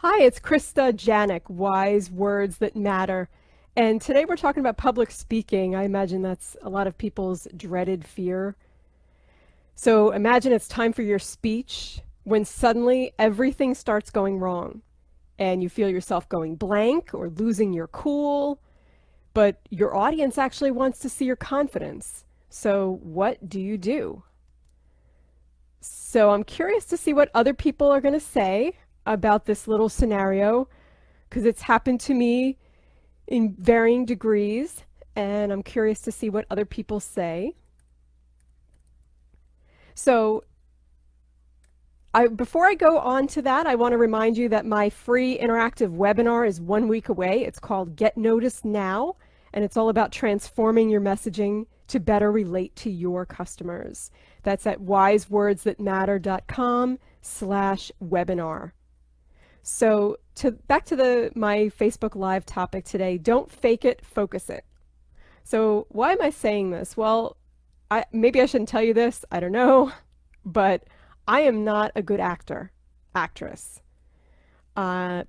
Hi, it's Krista Giannak, Wise Words That Matter. And today we're talking about public speaking. I imagine that's a lot of people's dreaded fear. So imagine it's time for your speech when suddenly everything starts going wrong and you feel yourself going blank or losing your cool, but your audience actually wants to see your confidence. So what do you do? So I'm curious to see what other people are going to say about this little scenario because it's happened to me in varying degrees, and I'm curious to see what other people say. So before I go on to that, I want to remind you that my free interactive webinar is 1 week away. It's called Get Noticed Now, and it's all about transforming your messaging to better relate to your customers. That's at wisewordsthatmatter.com/webinar. So back to my Facebook Live topic today, don't fake it, focus it. So why am I saying this? Well, maybe I shouldn't tell you this, I don't know, but I am not a good actress.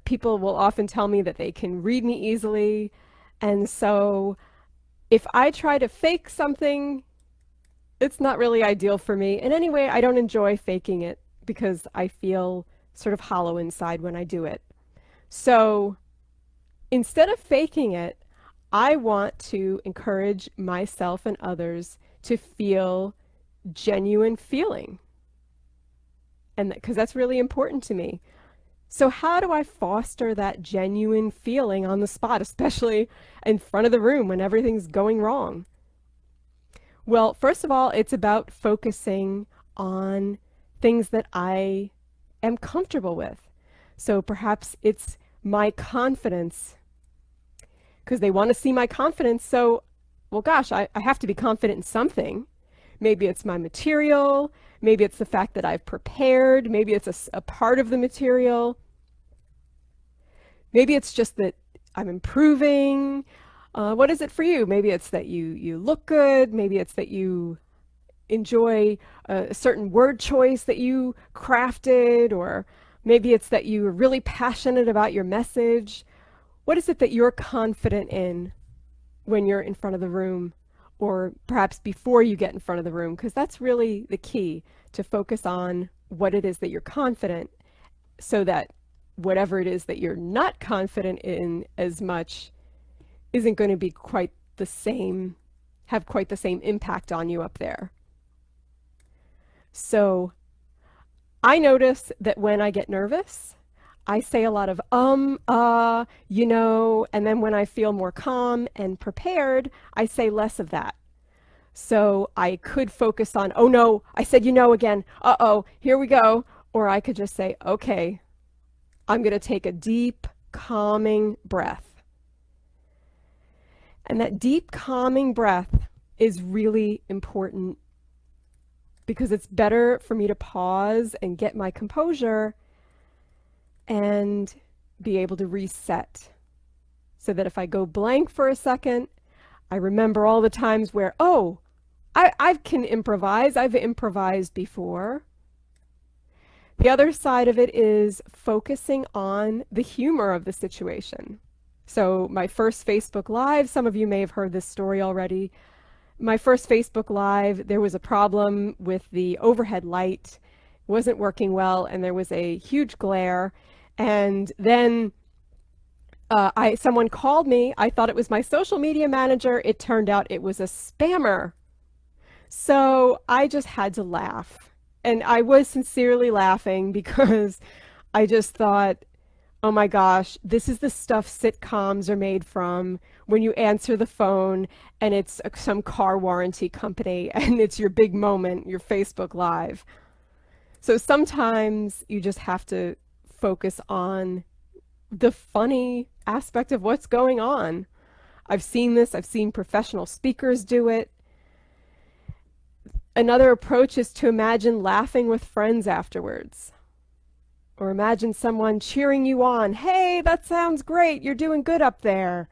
People will often tell me that they can read me easily, and so if I try to fake something, it's not really ideal for me. And anyway, I don't enjoy faking it because I feel sort of hollow inside when I do it. So instead of faking it, I want to encourage myself and others to feel genuine feeling. And because that's really important to me. So how do I foster that genuine feeling on the spot, especially in front of the room when everything's going wrong? Well, first of all, it's about focusing on things that I am comfortable with. So perhaps it's my confidence, because they want to see my confidence. So, well, gosh, I have to be confident in something. Maybe it's my material. Maybe it's the fact that I've prepared. Maybe it's a part of the material. Maybe it's just that I'm improving. What is it for you? Maybe it's that you look good. Maybe it's that you enjoy a certain word choice that you crafted, or maybe it's that you're really passionate about your message. What is it that you're confident in when you're in front of the room, or perhaps before you get in front of the room? Because that's really the key, to focus on what it is that you're confident, so that whatever it is that you're not confident in as much isn't going to be quite the same, have quite the same impact on you up there. So I notice that when I get nervous, I say a lot of you know, and then when I feel more calm and prepared, I say less of that. So I could focus on, oh no, I said you know again, uh-oh, here we go. Or I could just say, okay, I'm going to take a deep, calming breath. And that deep, calming breath is really important, because it's better for me to pause and get my composure and be able to reset, so that if I go blank for a second, I remember all the times where, oh, I can improvise. I've improvised before. The other side of it is focusing on the humor of the situation. So my first Facebook Live, some of you may have heard this story already. My first Facebook Live, there was a problem with the overhead light. It wasn't working well, and there was a huge glare. And then someone called me. I thought it was my social media manager. It turned out it was a spammer. So I just had to laugh. And I was sincerely laughing because I just thought, oh my gosh, this is the stuff sitcoms are made from, when you answer the phone and it's some car warranty company and it's your big moment, your Facebook Live. So sometimes you just have to focus on the funny aspect of what's going on. I've seen this. I've seen professional speakers do it. Another approach is to imagine laughing with friends afterwards. Or imagine someone cheering you on. Hey, that sounds great. You're doing good up there.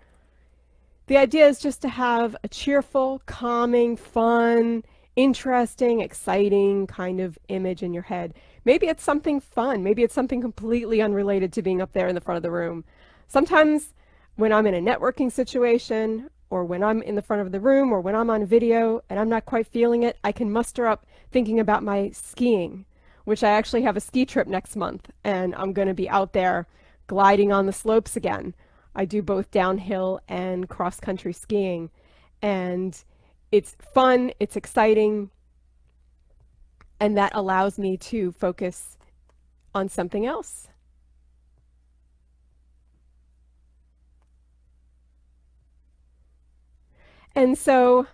The idea is just to have a cheerful, calming, fun, interesting, exciting kind of image in your head. Maybe it's something fun. Maybe it's something completely unrelated to being up there in the front of the room. Sometimes when I'm in a networking situation, or when I'm in the front of the room, or when I'm on video and I'm not quite feeling it, I can muster up thinking about my skiing, which I actually have a ski trip next month, and I'm going to be out there gliding on the slopes again. I do both downhill and cross-country skiing, and it's fun, it's exciting, and that allows me to focus on something else. And so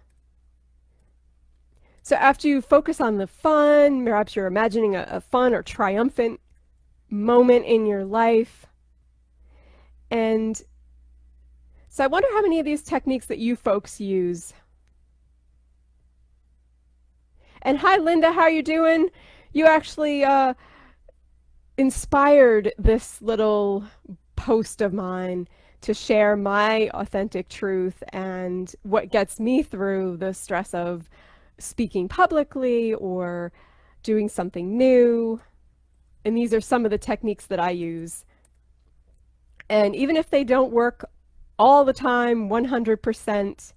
after you focus on the fun, perhaps you're imagining a fun or triumphant moment in your life. And so I wonder how many of these techniques that you folks use. And hi, Linda, how are you doing? You actually inspired this little post of mine to share my authentic truth and what gets me through the stress of speaking publicly or doing something new. And these are some of the techniques that I use. And even if they don't work all the time, 100%,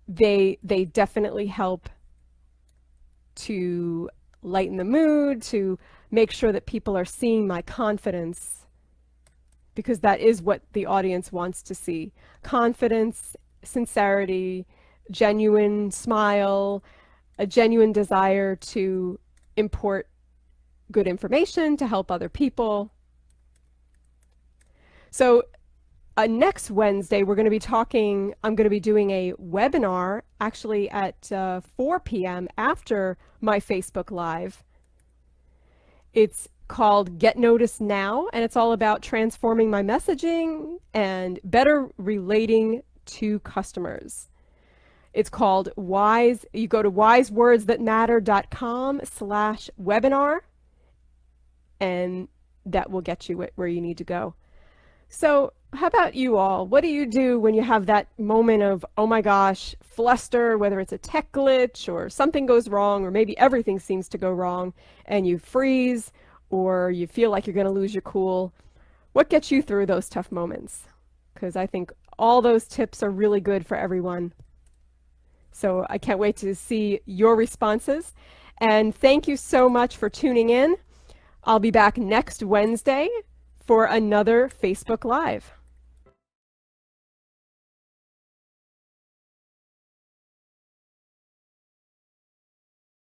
they definitely help to lighten the mood, to make sure that people are seeing my confidence, because that is what the audience wants to see. Confidence, sincerity, genuine smile, a genuine desire to import good information to help other people. So next Wednesday, we're going to be talking, I'm going to be doing a webinar actually at 4 p.m. after my Facebook Live. It's called Get Noticed Now, and it's all about transforming my messaging and better relating to customers. It's called Wise. You go to wisewordsthatmatter.com/webinar, and that will get you where you need to go. So how about you all? What do you do when you have that moment of, oh my gosh, fluster, whether it's a tech glitch or something goes wrong, or maybe everything seems to go wrong, and you freeze, or you feel like you're going to lose your cool? What gets you through those tough moments? Because I think all those tips are really good for everyone. So I can't wait to see your responses. And thank you so much for tuning in. I'll be back next Wednesday for another Facebook Live.